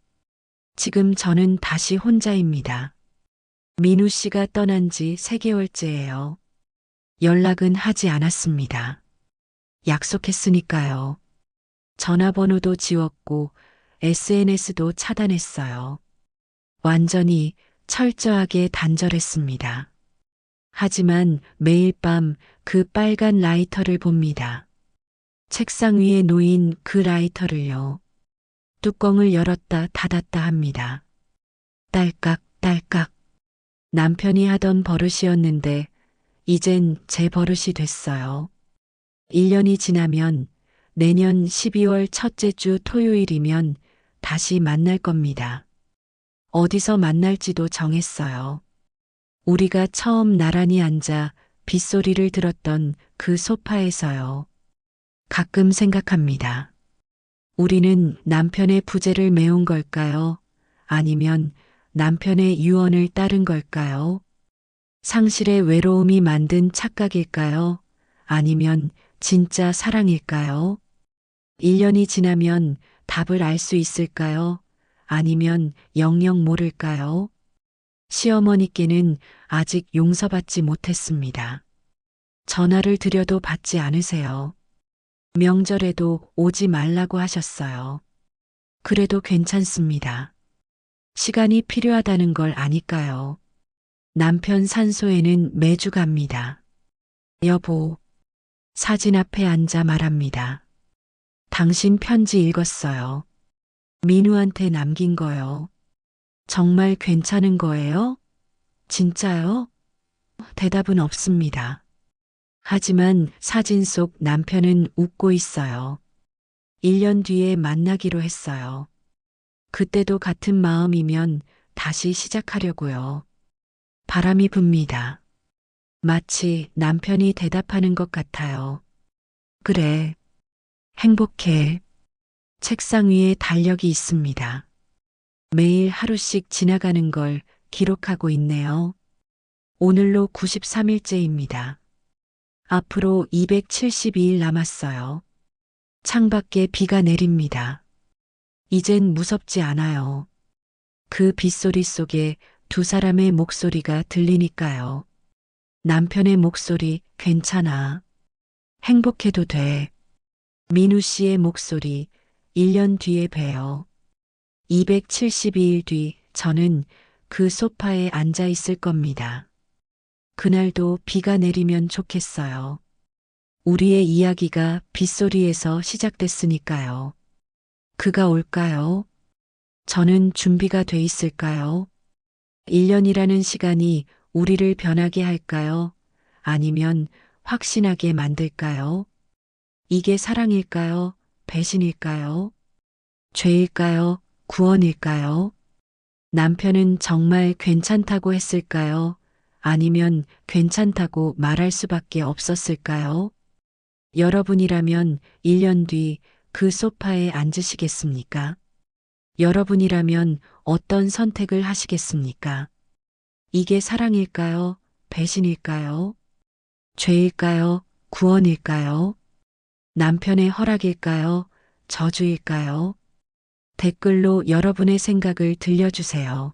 지금 저는 다시 혼자입니다. 민우 씨가 떠난 지 3개월째예요. 연락은 하지 않았습니다. 약속했으니까요. 전화번호도 지웠고 SNS도 차단했어요. 완전히 철저하게 단절했습니다. 하지만 매일 밤 그 빨간 라이터를 봅니다. 책상 위에 놓인 그 라이터를요. 뚜껑을 열었다 닫았다 합니다. 딸깍 딸깍. 남편이 하던 버릇이었는데 이젠 제 버릇이 됐어요. 1년이 지나면 내년 12월 첫째 주 토요일이면 다시 만날 겁니다. 어디서 만날지도 정했어요. 우리가 처음 나란히 앉아 빗소리를 들었던 그 소파에서요. 가끔 생각합니다. 우리는 남편의 부재를 메운 걸까요? 아니면 남편의 유언을 따른 걸까요? 상실의 외로움이 만든 착각일까요? 아니면 진짜 사랑일까요? 1년이 지나면 답을 알 수 있을까요? 아니면 영영 모를까요? 시어머니께는 아직 용서받지 못했습니다. 전화를 드려도 받지 않으세요. 명절에도 오지 말라고 하셨어요. 그래도 괜찮습니다. 시간이 필요하다는 걸 아니까요. 남편 산소에는 매주 갑니다. 여보, 사진 앞에 앉아 말합니다. 당신 편지 읽었어요. 민우한테 남긴 거요. 정말 괜찮은 거예요? 진짜요? 대답은 없습니다. 하지만 사진 속 남편은 웃고 있어요. 1년 뒤에 만나기로 했어요. 그때도 같은 마음이면 다시 시작하려고요. 바람이 붑니다. 마치 남편이 대답하는 것 같아요. 그래, 행복해. 책상 위에 달력이 있습니다. 매일 하루씩 지나가는 걸 기록하고 있네요. 오늘로 93일째입니다. 앞으로 272일 남았어요. 창밖에 비가 내립니다. 이젠 무섭지 않아요. 그 빗소리 속에 두 사람의 목소리가 들리니까요. 남편의 목소리, 괜찮아. 행복해도 돼. 민우 씨의 목소리, 1년 뒤에 봬요. 272일 뒤 저는 그 소파에 앉아 있을 겁니다. 그날도 비가 내리면 좋겠어요. 우리의 이야기가 빗소리에서 시작됐으니까요. 그가 올까요? 저는 준비가 돼 있을까요? 1년이라는 시간이 우리를 변하게 할까요? 아니면 확신하게 만들까요? 이게 사랑일까요? 배신일까요? 죄일까요? 구원일까요? 남편은 정말 괜찮다고 했을까요? 아니면 괜찮다고 말할 수밖에 없었을까요? 여러분이라면 1년 뒤 그 소파에 앉으시겠습니까? 여러분이라면 어떤 선택을 하시겠습니까? 이게 사랑일까요? 배신일까요? 죄일까요? 구원일까요? 남편의 허락일까요? 저주일까요? 댓글로 여러분의 생각을 들려주세요.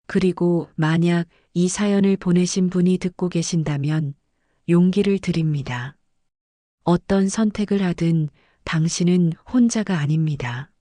그리고 만약 이 사연을 보내신 분이 듣고 계신다면 용기를 드립니다. 어떤 선택을 하든 당신은 혼자가 아닙니다.